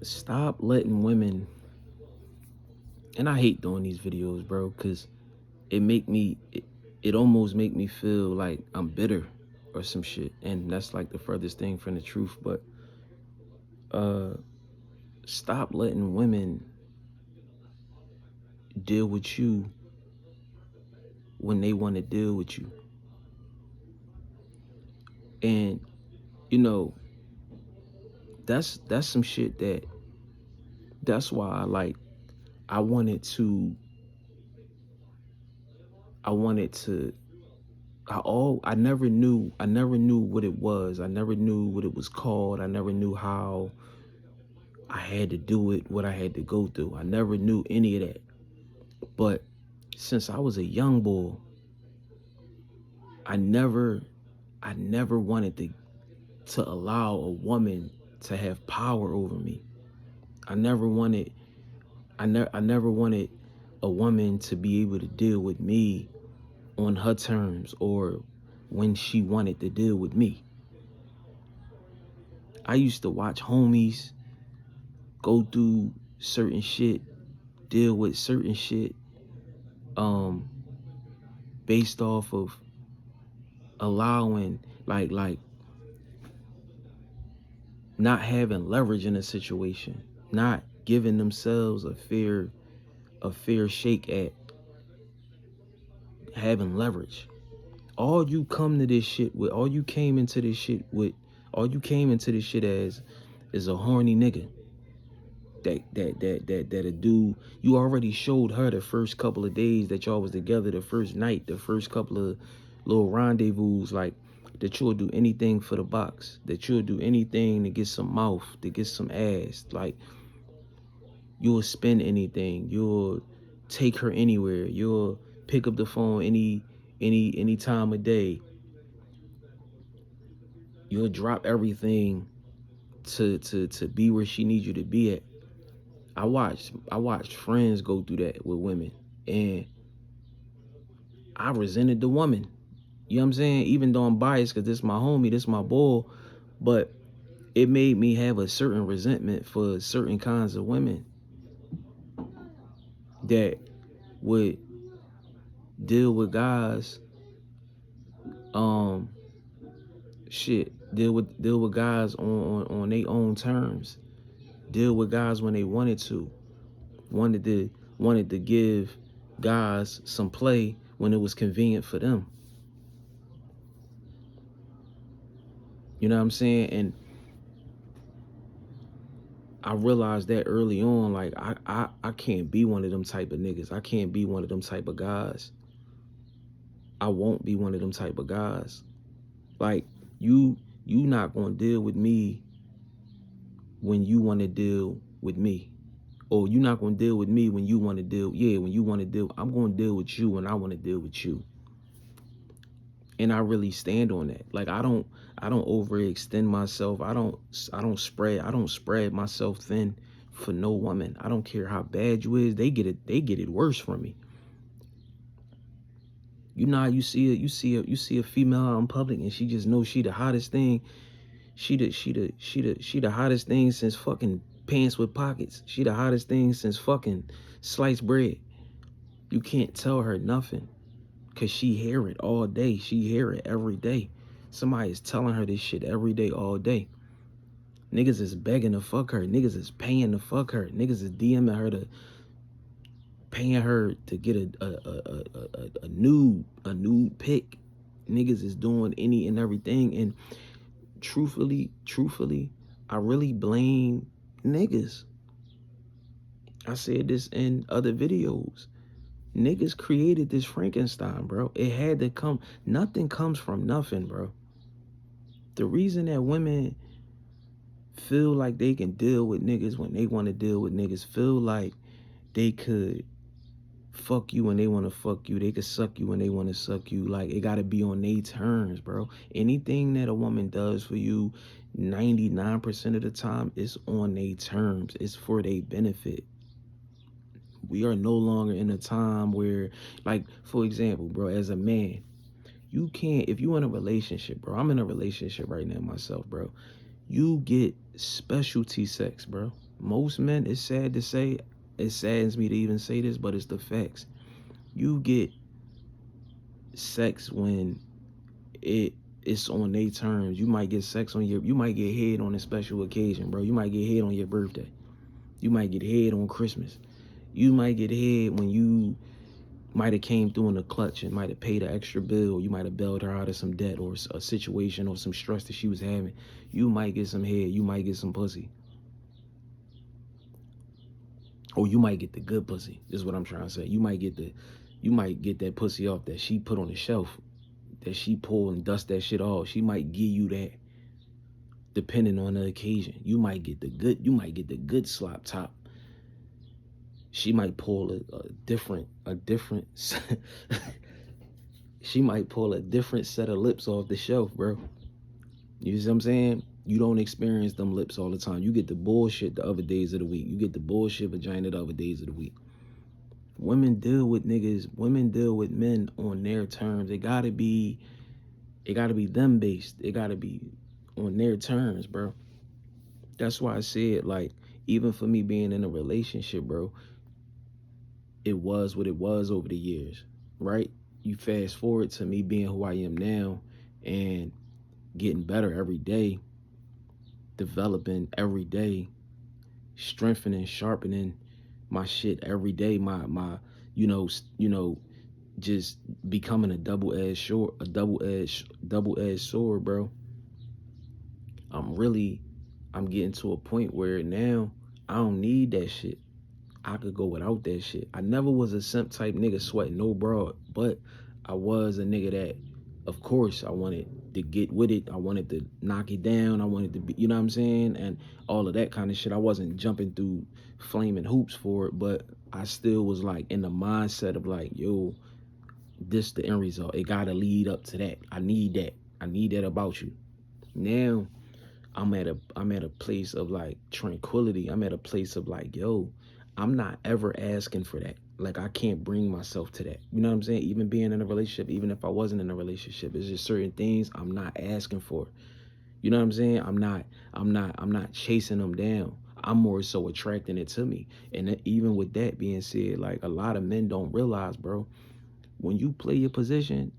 Stop letting women, and I hate doing these videos, bro, because it almost make me feel like I'm bitter or some shit, and that's like the furthest thing from the truth. But uh stop letting women deal with you when they want to deal with you. And you know, that's some shit that's why I wanted to I wanted to I never knew what it was. I never knew what it was called. I never knew how I had to do it, what I had to go through. I never knew any of that. But since I was a young boy, I never wanted to allow a woman to have power over me. I never wanted I never wanted a woman to be able to deal with me on her terms or when she wanted to deal with me. I used to watch homies go through certain shit, deal with certain shit, um, based off of allowing like not having leverage in a situation, not giving themselves a fair shake at having leverage. All you come to this shit with, all you came into this shit with, all you came into this shit as is a horny nigga. That a dude, you already showed her the first couple of days that y'all was together, the first night, the first couple of little rendezvous, like that you'll do anything for the box, that you'll do anything to get some mouth, to get some ass, like you'll spend anything, you'll take her anywhere, you'll pick up the phone any time of day, you'll drop everything to be where she needs you to be at. I watched friends go through that with women, and I resented the woman. You know what I'm saying? Even though I'm biased because this my homie, this my boy, but it made me have a certain resentment for certain kinds of women that would deal with guys, um, deal with guys on their own terms, deal with guys when they wanted to, wanted to wanted to give guys some play when it was convenient for them. You know what I'm saying? And I realized that early on, like I can't be one of them type of niggas. I can't be one of them type of guys. I won't be one of them type of guys. Like you not gonna deal with me when you want to deal with me. Or you not gonna deal with me when you want to deal, yeah, when you want to deal, I'm gonna deal with you when I want to deal with you. And I really stand on that. Like I don't overextend myself. I don't spread myself thin for no woman. I don't care how bad you is. They get it worse from me. You know how you see a female out in public and she just knows she the hottest thing. She the hottest thing since fucking pants with pockets. She the hottest thing since fucking sliced bread. You can't tell her nothing. Cause she hear it all day. She hear it every day. Somebody is telling her this shit every day, all day. Niggas is begging to fuck her. Niggas is paying to fuck her. Niggas is DMing her to paying her to get a nude pic. Niggas is doing any and everything. And truthfully, I really blame niggas. I said this in other videos. Niggas created this Frankenstein, bro. It had to come. Nothing comes from nothing, bro. The reason that women feel like they can deal with niggas when they want to deal with niggas, feel like they could fuck you when they want to fuck you, they could suck you when they want to suck you, like it got to be on their terms, bro. Anything that a woman does for you, 99% of the time, is on their terms. It's for their benefit. We are no longer in a time where, like, for example, bro, as a man, you can't, if you in a relationship, I'm in a relationship right now myself, bro. You get specialty sex, bro. Most men, it's sad to say, it saddens me to even say this, but it's the facts. You get sex when it's on their terms. You might get sex on you might get head on a special occasion, bro. You might get head on your birthday. You might get head on Christmas. You might get head when you might have came through in the clutch and might have paid an extra bill. You might have bailed her out of some debt or a situation or some stress that she was having. You might get some head. You might get some pussy. Or you might get the good pussy. This is what I'm trying to say. You might get that pussy off that she put on the shelf, that she pull and dust that shit off. She might give you that, depending on the occasion. You might get the good slop top. She might pull a different she might pull a different set of lips off the shelf, bro. You see what I'm saying? You don't experience them lips all the time. You get the bullshit the other days of the week. You get the bullshit vagina the other days of the week. Women deal with niggas. Women deal with men on their terms. It gotta be them based. It gotta be on their terms, bro. That's why I said, like, even for me being in a relationship, bro, it was what it was over the years, right? You fast forward to me being who I am now and getting better every day, developing every day, strengthening, sharpening my shit every day, my just becoming a double-edged sword, bro. I'm getting to a point where now I don't need that shit. I could go without that shit. I never was a simp type nigga sweating no broad, but I was a nigga that, of course, I wanted to get with it. I wanted to knock it down. I wanted to be, you know what I'm saying? And all of that kind of shit. I wasn't jumping through flaming hoops for it, but I still was like in the mindset of like, yo, this the end result. It gotta lead up to that. I need that. I need that about you. Now I'm at a place of like tranquility. I'm at a place of like, yo, I'm not ever asking for that. Like, I can't bring myself to that. You know what I'm saying? Even being in a relationship, even if I wasn't in a relationship, it's just certain things I'm not asking for. You know what I'm saying? I'm not chasing them down. I'm more so attracting it to me. And even with that being said, like, a lot of men don't realize, bro, when you play your position,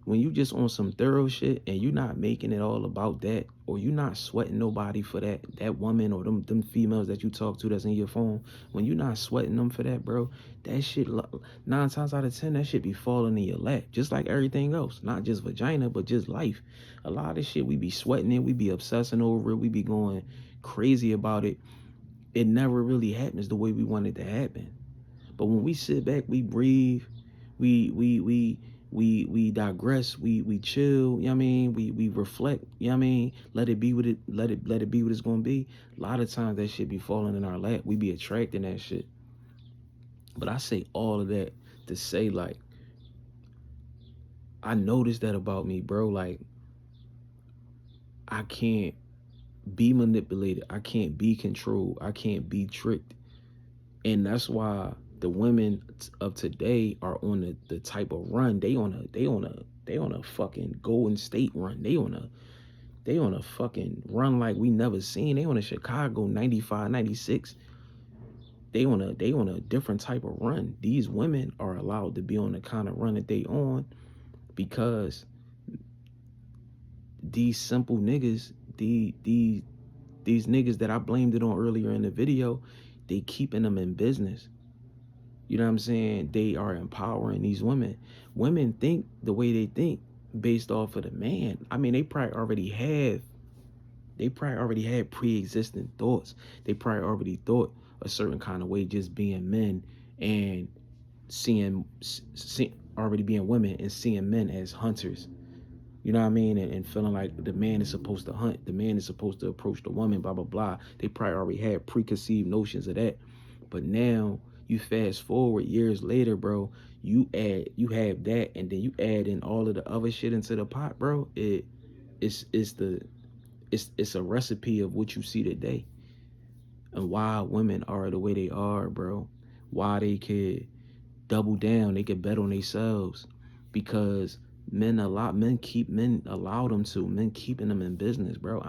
when you just on some thorough shit and you not making it all about that, or you not sweating nobody for that woman or them females that you talk to that's in your phone, when you not sweating them for that, bro, that shit 9 times out of 10 that shit be falling in your lap, just like everything else, not just vagina but just life. A lot of shit we be sweating it, we be obsessing over it, we be going crazy about it. It never really happens the way we want it to happen. But when we sit back, we breathe, we digress, we chill, you know what I mean? We reflect, you know what I mean? Let it be what let it be what it's gonna be. A lot of times that shit be falling in our lap. We be attracting that shit. But I say all of that to say, like, I noticed that about me, bro. Like, I can't be manipulated. I can't be controlled. I can't be tricked. And that's why the women of today are on the type of run. They on a fucking Golden State run. They on a fucking run like we never seen. They on a Chicago 95, 96. They on a different type of run. These women are allowed to be on the kind of run that they on because these simple niggas, these niggas that I blamed it on earlier in the video, they keeping them in business. You know what I'm saying? They are empowering these women. Women think the way they think based off of the man. I mean, they probably already had pre-existing thoughts. They probably already thought a certain kind of way just being men and already being women and seeing men as hunters. You know what I mean? And feeling like the man is supposed to hunt. The man is supposed to approach the woman, blah, blah, blah. They probably already had preconceived notions of that. But now you fast forward years later, bro, you have that, and then you add in all of the other shit into the pot, bro. It's a recipe of what you see today. And why women are the way they are, bro. Why they could double down, they could bet on themselves. Because men allow them to. Men keeping them in business, bro.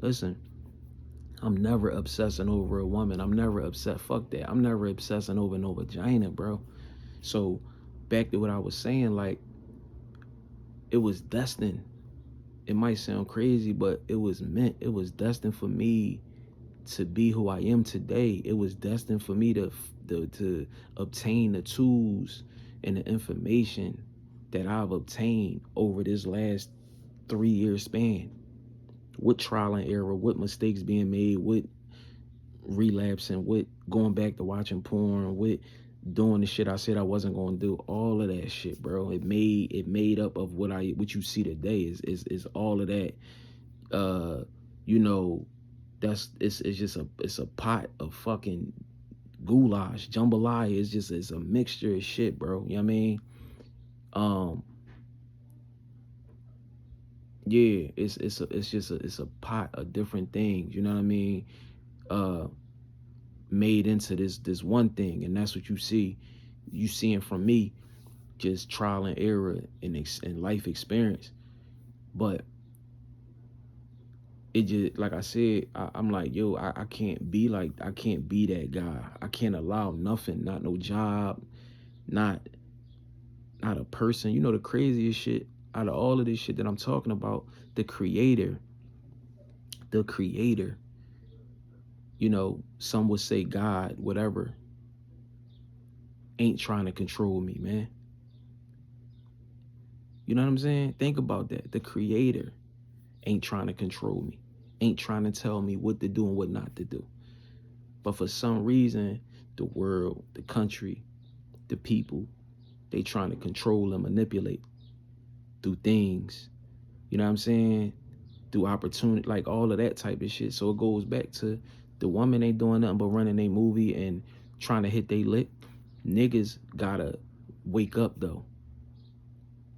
Listen, I'm never obsessing over a woman. I'm never upset. Fuck that. I'm never obsessing over no vagina, bro. So back to what I was saying, like, it was destined. It might sound crazy, but it was meant. It was destined for me to be who I am today. It was destined for me to obtain the tools and the information that I've obtained over this last 3 year span, with trial and error, with mistakes being made, with relapsing, with going back to watching porn, with doing the shit I said I wasn't gonna do. All of that shit, bro. It made up of what you see today is all of that. Uh, you know, it's just a pot of fucking goulash, jambalaya. It's a mixture of shit, bro. You know what I mean? Um, yeah, it's a pot of different things. You know what I mean? Uh, Made into this one thing, and that's what you see. You seeing from me just trial and error and life experience. But it just, like I said, I'm like, yo, I can't be like, I can't be that guy. I can't allow nothing, not no job, not not a person. You know, the craziest shit out of all of this shit that I'm talking about, the creator, you know, some would say God, whatever, ain't trying to control me, man. You know what I'm saying? Think about that. The creator ain't trying to control me, ain't trying to tell me what to do and what not to do. But for some reason, the world, the country, the people, they trying to control and manipulate through things. You know what I'm saying? Through opportunity, like all of that type of shit. So it goes back to the woman ain't doing nothing but running a movie and trying to hit they lick. Niggas gotta wake up though.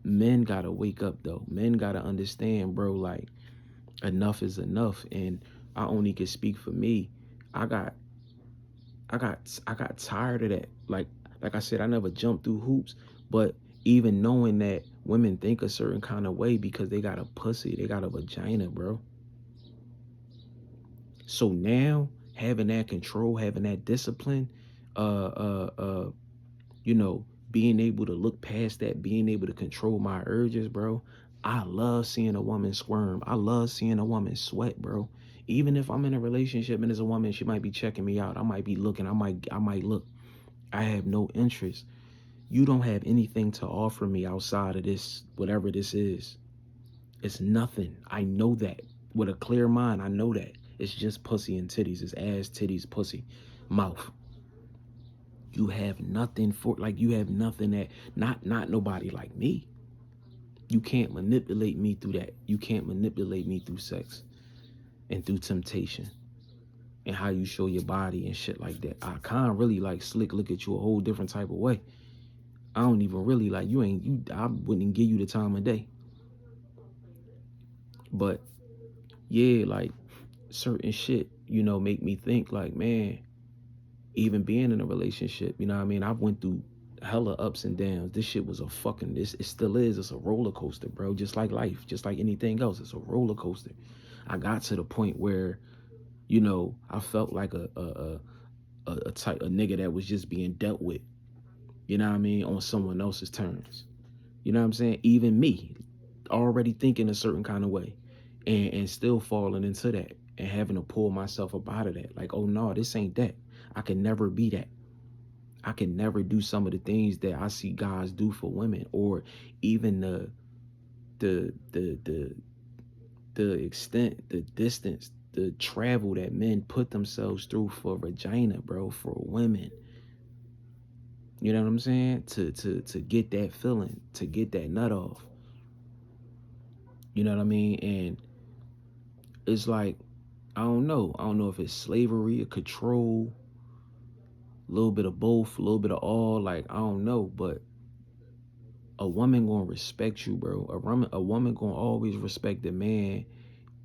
Men gotta wake up though. Men gotta understand, bro, like, enough is enough. And I only can speak for me. I got I got tired of that. Like I said, I never jumped through hoops, but even knowing that women think a certain kind of way because they got a pussy, they got a vagina, bro. So now having that control, having that discipline, uh uh uh you know, being able to look past that, being able to control my urges, bro. I love seeing a woman squirm. I love seeing a woman sweat, bro. Even if I'm in a relationship and there's a woman, she might be checking me out. I might be looking. I might look. I have no interest. You don't have anything to offer me outside of this, whatever this is. It's nothing. I know that. With a clear mind, I know that. It's just pussy and titties. It's ass, titties, pussy, mouth. You have nothing for, like, you have nothing that, not nobody like me. You can't manipulate me through that. You can't manipulate me through sex and through temptation and how you show your body and shit like that. I can't really like slick look at you a whole different type of way. I don't even really like, I wouldn't give you the time of day. But yeah, like, certain shit, make me think like, man, even being in a relationship, you know what I mean? I went through hella ups and downs. This shit was it still is. It's a roller coaster, bro. Just like life, just like anything else. It's a roller coaster. I got to the point where, I felt like a type a nigga that was just being dealt with, you know what I mean, on someone else's terms. You know what I'm saying? Even me, already thinking a certain kind of way, and still falling into that and having to pull myself up out of that. Like, oh no, this ain't that. I can never be that. I can never do some of the things that I see guys do for women, or even the the extent, the distance, the travel that men put themselves through for vagina, bro, for women. You know what I'm saying? To get that feeling, to get that nut off. You know what I mean? And it's like, I don't know. I don't know if it's slavery or control, a little bit of both, a little bit of all. Like, I don't know, but a woman gonna respect you, bro. A woman gonna always respect the man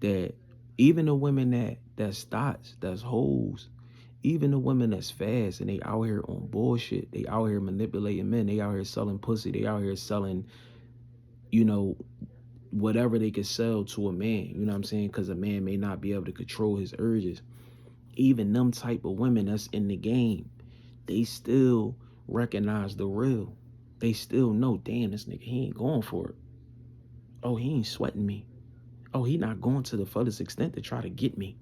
that, even the women that's thoughts, that's hoes, even the women that's fast and they out here on bullshit, they out here manipulating men, they out here selling pussy, they out here selling, you know, whatever they could sell to a man, you know what I'm saying? Because a man may not be able to control his urges. Even them type of women that's in the game, they still recognize the real. They still know, damn, this nigga, he ain't going for it. Oh, he ain't sweating me. Oh, he not going to the fullest extent to try to get me,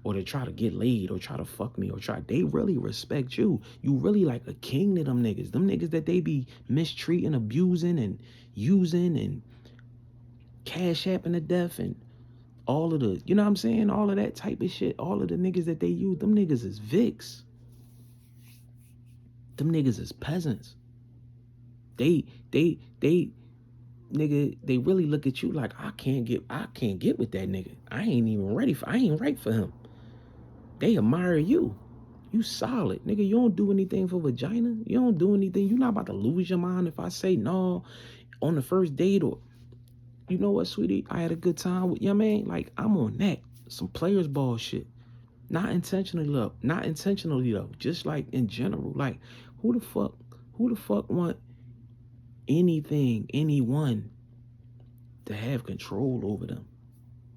or to try to get laid, or try to fuck me, or try. They really respect you. You really like a king to them niggas. Them niggas that they be mistreating, abusing, and using, and cash apping to death, and all of the, you know what I'm saying? All of that type of shit. All of the niggas that they use, them niggas is Vicks. Them niggas is peasants. They nigga, they really look at you like, I can't get with that nigga. I ain't even ready for, I ain't right for him. They admire you. You solid, nigga. You don't do anything for vagina. You don't do anything. You're not about to lose your mind if I say no on the first date, or, you know what, sweetie, I had a good time with your man. Like, I'm on that. Some players ball shit. Not intentionally though. Just like in general. Like, who the fuck want anyone to have control over them,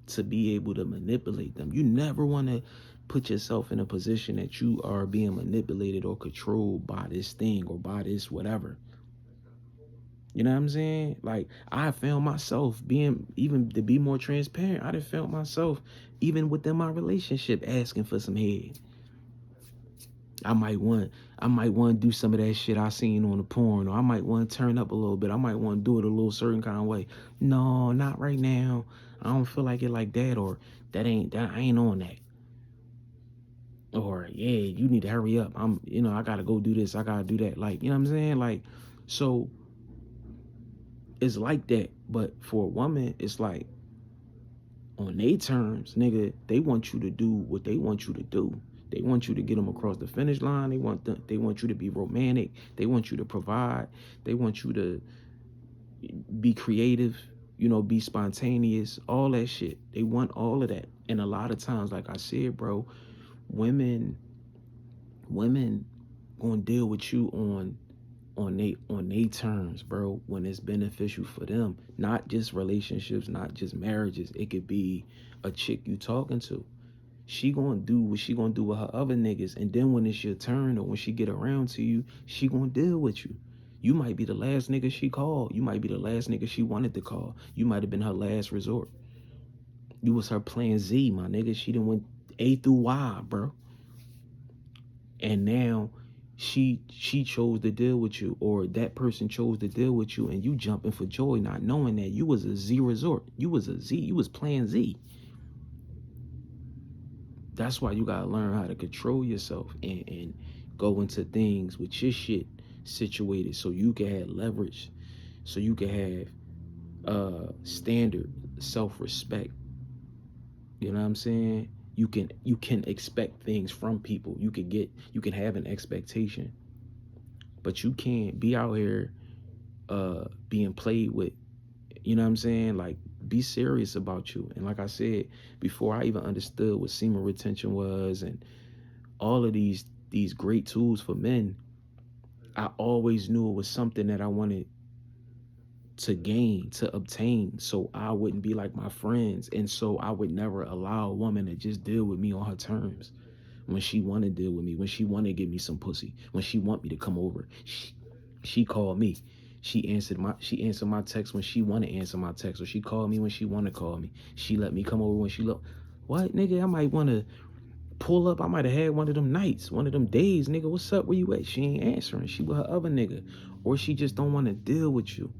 to be able to manipulate them? You never want to put yourself in a position that you are being manipulated or controlled by this thing or by this whatever. You know what I'm saying? Like, I found myself being, even to be more transparent, I done found myself even within my relationship asking for some head. I might want to do some of that shit I seen on the porn, or I might want to turn up a little bit. I might want to do it a little certain kind of way. No, not right now. I don't feel like it like that, or I ain't on that. Or, yeah, you need to hurry up. I gotta go do this. I gotta do that. Like, you know what I'm saying? Like, so it's like that. But for a woman, it's like, on their terms, nigga, they want you to do what they want you to do. They want you to get them across the finish line. They want you to be romantic. They want you to provide. They want you to be creative, be spontaneous, all that shit. They want all of that. And a lot of times, like I said, bro, women gonna deal with you on they terms, bro, when it's beneficial for them. Not just relationships, not just marriages. It could be a chick you talking to. She gonna do what she gonna do with her other niggas, and then when it's your turn, or when she get around to you, she gonna deal with you. You might be the last nigga she called. You might be the last nigga she wanted to call. You might have been her last resort. You was her plan Z, my nigga. She done went A through Y, bro. And now she chose to deal with you, or that person chose to deal with you, and you jumping for joy, not knowing that you was a Z resort. You was a Z. You was plan Z. That's why you gotta learn how to control yourself, and go into things with your shit situated, so you can have leverage, so you can have standard self-respect. You know what I'm saying? You can expect things from people. You can have an expectation, but you can't be out here being played with. You know what I'm saying? Like, be serious about you. And like I said before, I even understood what semen retention was, and all of these great tools for men, I always knew it was something that I wanted to gain, to obtain, so I wouldn't be like my friends, and so I would never allow a woman to just deal with me on her terms. When she want to deal with me, when she want to give me some pussy, when she want me to come over, she called me. She answered my text when she want to answer my text, or she called me when she want to call me. She let me come over when she look. What, nigga? I might want to pull up. I might have had one of them nights, one of them days, nigga. What's up? Where you at? She ain't answering. She with her other nigga, or she just don't want to deal with you.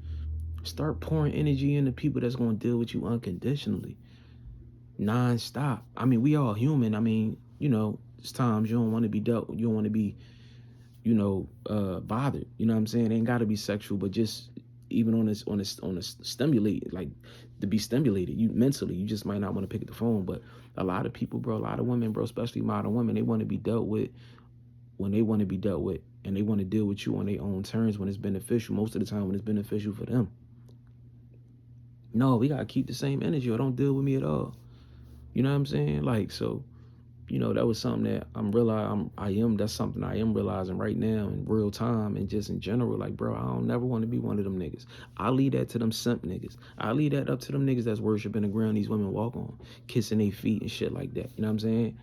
Start pouring energy into people that's gonna deal with you unconditionally, non-stop. I mean, we all human. I mean, there's times you don't want to be dealt with. You don't want to be, bothered. You know what I'm saying? It ain't got to be sexual, but just even on a stimulate, like, to be stimulated, you mentally, you just might not want to pick up the phone. But a lot of people, bro, a lot of women, bro, especially modern women, they want to be dealt with when they want to be dealt with, and they want to deal with you on their own terms when it's beneficial. Most of the time, when it's beneficial for them. No, we gotta keep the same energy, or don't deal with me at all. You know what I'm saying? Like, so You know, that was something that that's something I am realizing right now in real time and just in general. Like, bro, I don't never want to be one of them niggas. I leave that to them simp niggas. I leave that up to them niggas that's worshiping the ground these women walk on, kissing their feet and shit like that. You know what I'm saying?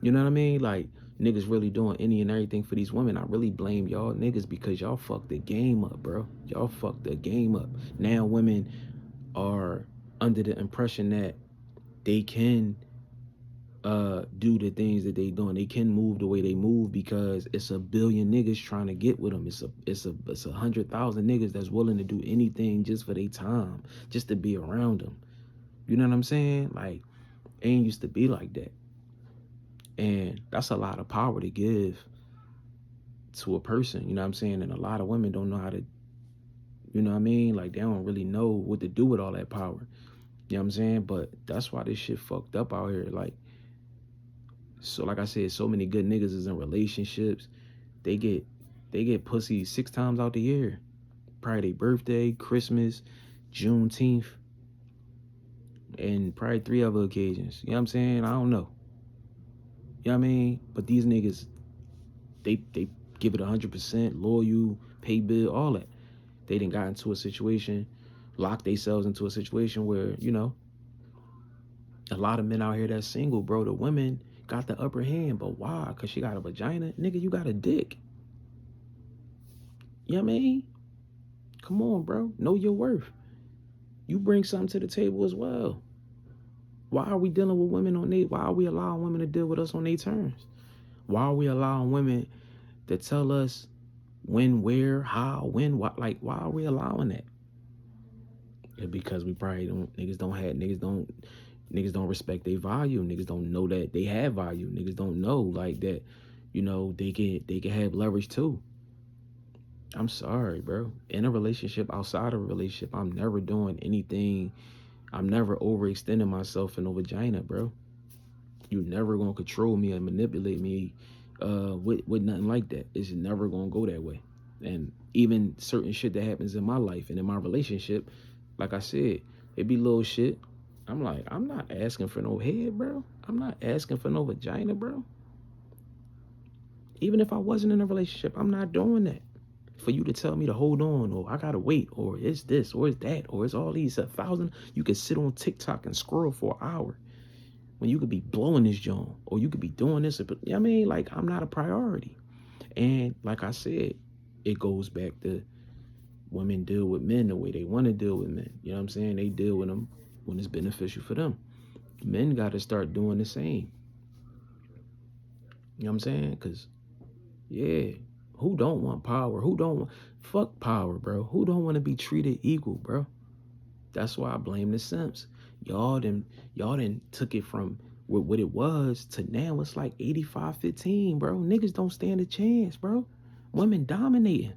You know what I mean? Like, niggas really doing any and everything for these women. I really blame y'all niggas because y'all fucked the game up, bro. Y'all fucked the game up. Now women are under the impression that they can do the things that they doing. They can move the way they move because it's a billion niggas trying to get with them. It's 100,000 niggas that's willing to do anything just for their time, just to be around them. You know what I'm saying? Like, it ain't used to be like that. And that's a lot of power to give to a person, you know what I'm saying? And a lot of women don't know how to, you know what I mean? Like, they don't really know what to do with all that power. You know what I'm saying? But that's why this shit fucked up out here. So like I said, so many good niggas is in relationships. They get pussy 6 times out the year. Probably their birthday, Christmas, Juneteenth, and probably 3 other occasions. You know what I'm saying? I don't know. You know what I mean? But these niggas, they give it 100%, loyal, pay bill, all that. They done got into a situation, locked themselves into a situation where, you know, a lot of men out here that's single, bro. The women got the upper hand, but why? Because she got a vagina? Nigga, you got a dick. You know what I mean? Come on, bro. Know your worth. You bring something to the table as well. Why are we dealing with women on why are we allowing women to deal with us on their terms? Why are we allowing women to tell us when, where, how, when, what? Like, why are we allowing that? Because we probably niggas don't respect their value. Niggas don't know that they have value. Niggas don't know like that, you know, they can have leverage too. I'm sorry, bro. In a relationship, outside of a relationship, I'm never doing anything. I'm never overextending myself in a vagina, bro. You never gonna control me and manipulate me with nothing like that. It's never gonna go that way. And even certain shit that happens in my life and in my relationship, like I said, it be little shit. I'm like, I'm not asking for no head, bro. I'm not asking for no vagina, bro. Even if I wasn't in a relationship, I'm not doing that. For you to tell me to hold on, or I gotta wait, or it's this, or it's that, or it's all these 1,000. You could sit on TikTok and scroll for an hour when you could be blowing this joint, or you could be doing this. You know what I mean? Like, I'm not a priority. And like I said, it goes back to women deal with men the way they want to deal with men. You know what I'm saying? They deal with them when it's beneficial for them. Men got to start doing the same. You know what I'm saying? Because, yeah, who don't want power? Who don't want, fuck power, bro? Who don't want to be treated equal, bro? That's why I blame the simps. Y'all done took it from what it was to now it's like 85-15, bro. Niggas don't stand a chance, bro. Women dominating.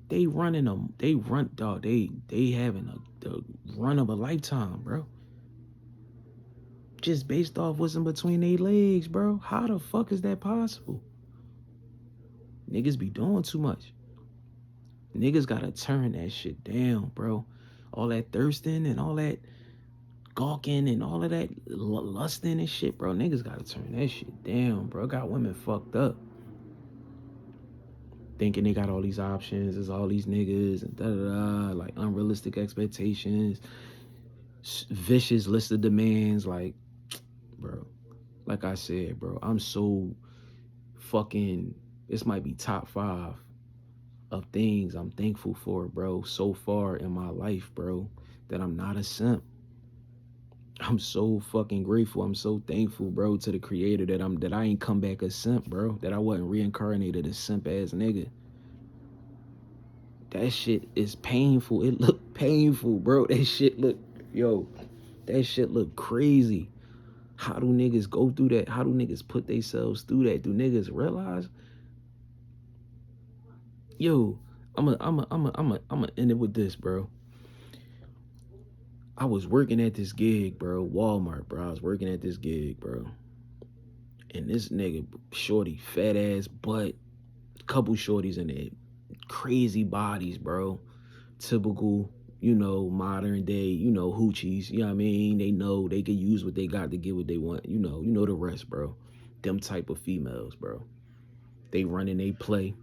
They running them. They run, dog. They having the run of a lifetime, bro. Just based off what's in between their legs, bro. How the fuck is that possible? Niggas be doing too much. Niggas gotta turn that shit down, bro. All that thirsting and all that gawking and all of that lusting and shit, bro. Niggas gotta turn that shit down, bro. Got women fucked up. Thinking they got all these options, there's all these niggas and da-da-da, like unrealistic expectations, vicious list of demands, like, bro. Like I said, bro, I'm so fucking, this might be top 5 of things I'm thankful for, bro, so far in my life, bro, that I'm not a simp. I'm so fucking grateful. I'm so thankful, bro, to the creator that I ain't come back a simp, bro. That I wasn't reincarnated a simp ass nigga. That shit is painful. It look painful, bro. That shit look crazy. How do niggas go through that? How do niggas put themselves through that? Do niggas realize? Yo, I'm end it with this, bro. I was working at this gig, bro, Walmart, bro. I was working at this gig, bro. And this nigga, shorty, fat ass butt, couple shorties in there, crazy bodies, bro. Typical, you know, modern day, you know, hoochies, you know what I mean? They know they can use what they got to get what they want, you know the rest, bro. Them type of females, bro. They running, they play.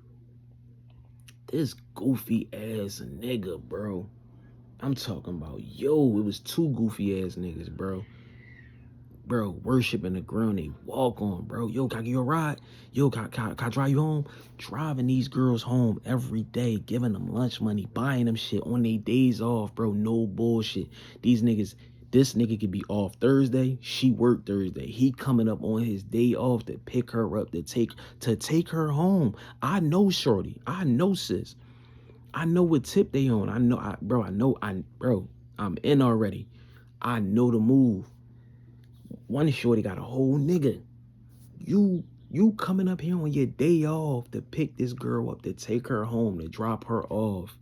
This goofy ass nigga, bro. I'm talking about, yo, it was two goofy ass niggas, bro. Bro, worshiping the ground they walk on, bro. Yo, can I give you a ride? Yo, can I drive you home? Driving these girls home every day, giving them lunch money, buying them shit on their days off, bro. No bullshit. These niggas, this nigga could be off Thursday. She worked Thursday. He coming up on his day off to pick her up, to take her home. I know shorty. I know sis. I know what tip they on. Bro, I'm in already. I know the move. One shorty got a whole nigga. You coming up here on your day off to pick this girl up, to take her home, to drop her off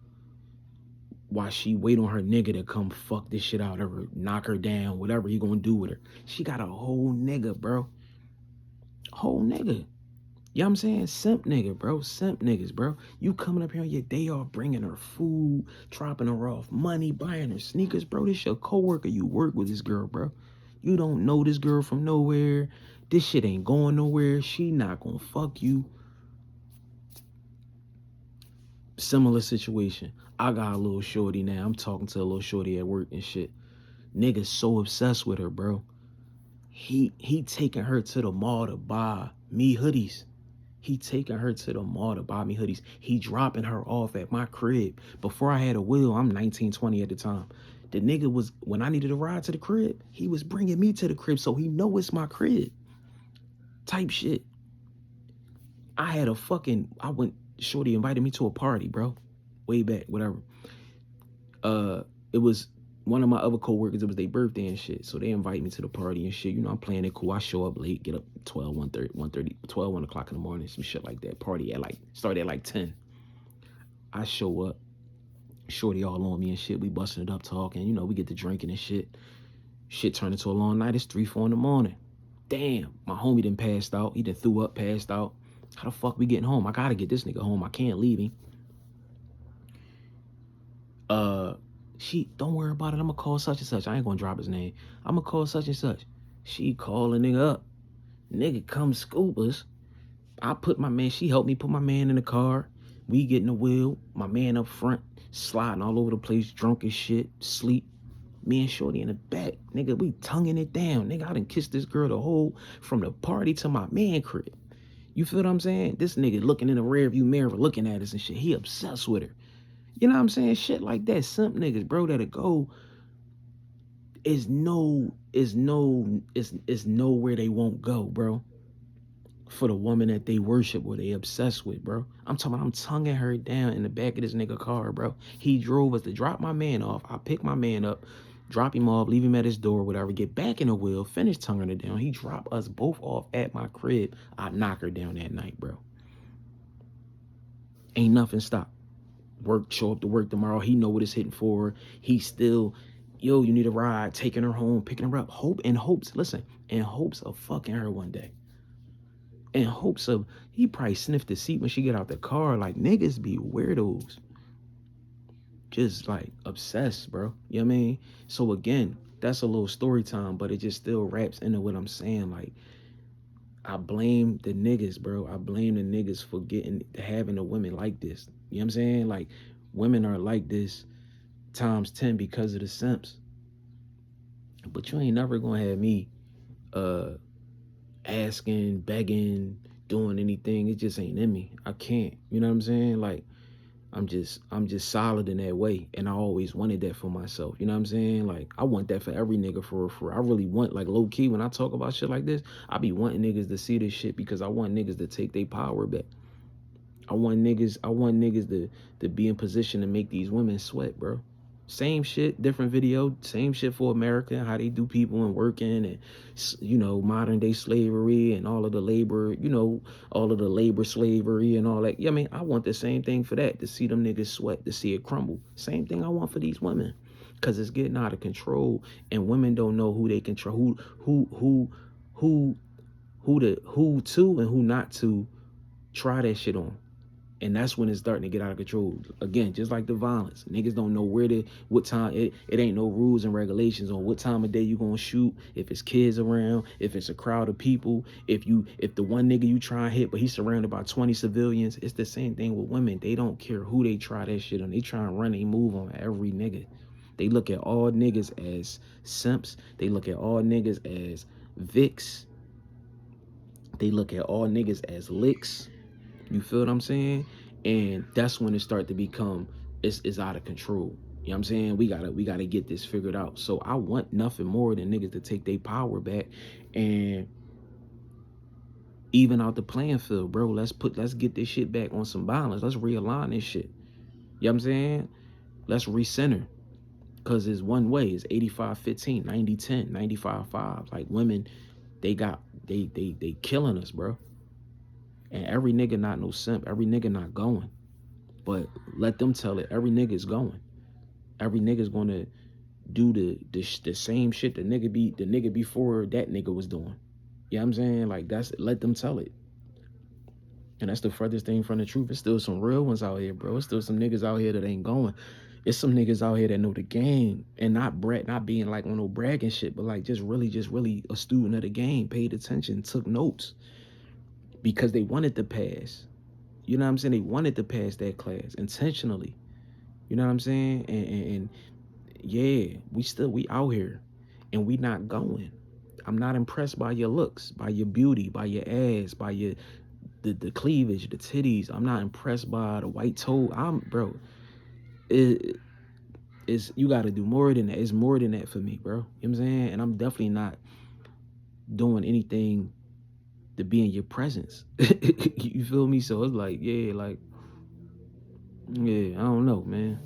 while she wait on her nigga to come fuck this shit out of her, knock her down, whatever he gonna do with her. She got a whole nigga, bro. Whole nigga. You know what I'm saying? Simp nigga, bro. Simp niggas, bro. You coming up here on your day off, bringing her food, dropping her off money, buying her sneakers, bro. This your coworker. You work with this girl, bro. You don't know this girl from nowhere. This shit ain't going nowhere. She not gonna fuck you. Similar situation. I got a little shorty now. I'm talking to a little shorty at work and shit. Nigga's so obsessed with her, bro. He taking her to the mall to buy me hoodies. He taking her to the mall to buy me hoodies. He dropping her off at my crib. Before I had a wheel, I'm 19, 20 at the time. The nigga was, when I needed a ride to the crib, he was bringing me to the crib, so he know it's my crib. Type shit. Shorty invited me to a party, bro. Way back, whatever. It was one of my other coworkers, it was their birthday and shit. So they invite me to the party and shit. You know, I'm playing it cool. I show up late, get up 12, 1 o'clock in the morning, some shit like that. Party start at 10. I show up, shorty all on me and shit. We busting it up, talking. You know, we get to drinking and shit. Shit turned into a long night. It's 3, 4 in the morning. Damn, my homie done passed out. He done threw up, passed out. How the fuck we getting home? I gotta get this nigga home. I can't leave him. She, don't worry about it. I'm gonna call such and such. I ain't gonna drop his name. I'm gonna call such and such. She call a nigga up. Nigga come scoop us. She helped me put my man in the car. We get in the wheel. My man up front, sliding all over the place, drunk as shit, sleep. Me and shorty in the back. Nigga, we tonguing it down. Nigga, I done kissed this girl from the party to my man crib. You feel what I'm saying? This nigga looking in the rear view mirror, looking at us and shit. He obsessed with her. You know what I'm saying? Shit like that. Simp niggas, bro, that'll go is nowhere they won't go, bro. For the woman that they worship or they obsessed with, bro. I'm tonguing her down in the back of this nigga car, bro. He drove us to drop my man off. I pick my man up, drop him off, leave him at his door, whatever, get back in the wheel, finish tonguing her down. He drop us both off at my crib. I knock her down that night, bro. Ain't nothing stopped. Show up to work tomorrow. He know what it's hitting for. He still, yo, you need a ride, taking her home, picking her up. In hopes of fucking her one day. In hopes of, he probably sniffed the seat when she get out the car. Like, niggas be weirdos. Just like obsessed, bro. You know what I mean? So again, that's a little story time, but it just still wraps into what I'm saying. Like, I blame the niggas, bro. I blame the niggas for having a women like this. You know what I'm saying? Like, women are like this times 10 because of the simps. But you ain't never gonna have me asking, begging, doing anything. It just ain't in me. I can't. You know what I'm saying? Like, I'm just solid in that way, and I always wanted that for myself. You know what I'm saying? Like, I want that for every nigga. For I really want, like, low key, when I talk about shit like this, I be wanting niggas to see this shit because I want niggas to take their power back. I want niggas to be in position to make these women sweat, bro. Same shit, different video, same shit for America, how they do people and working and, you know, modern day slavery and all of the labor, you know, all of the labor slavery and all that. Yeah, I mean, I want the same thing for that, to see them niggas sweat, to see it crumble. Same thing I want for these women, because it's getting out of control and women don't know who they control, who to and who not to try that shit on. And that's when it's starting to get out of control. Again, just like the violence. Niggas don't know what time, it ain't no rules and regulations on what time of day you gonna shoot, if it's kids around, if it's a crowd of people, if the one nigga you try and hit, but he's surrounded by 20 civilians. It's the same thing with women. They don't care who they try that shit on. They try and run a move on every nigga. They look at all niggas as simps. They look at all niggas as vicks. They look at all niggas as licks. You feel what I'm saying? And that's when it start to become it's out of control. You know what I'm saying? We gotta get this figured out. So I want nothing more than niggas to take their power back and even out the playing field, bro. Let's get this shit back on some balance. Let's realign this shit. You know what I'm saying? Let's recenter. Cause it's one way. It's 85-15, 90-10, 95-5. Like women, they killing us, bro. And every nigga not no simp. Every nigga not going. But let them tell it. Every nigga is going. Every nigga's gonna do the same shit the nigga before that nigga was doing. You know what I'm saying? Like let them tell it. And that's the furthest thing from the truth. It's still some real ones out here, bro. It's still some niggas out here that ain't going. It's some niggas out here that know the game and not being like on no bragging shit, but like just really a student of the game, paid attention, took notes because they wanted to pass. You know what I'm saying? They wanted to pass that class intentionally. You know what I'm saying? And yeah, we out here and we not going. I'm not impressed by your looks, by your beauty, by your ass, by your the cleavage, the titties. I'm not impressed by the white toe. Bro, it's you gotta do more than that. It's more than that for me, bro. You know what I'm saying? And I'm definitely not doing anything to be in your presence. You feel me? So it's like, yeah, I don't know, man.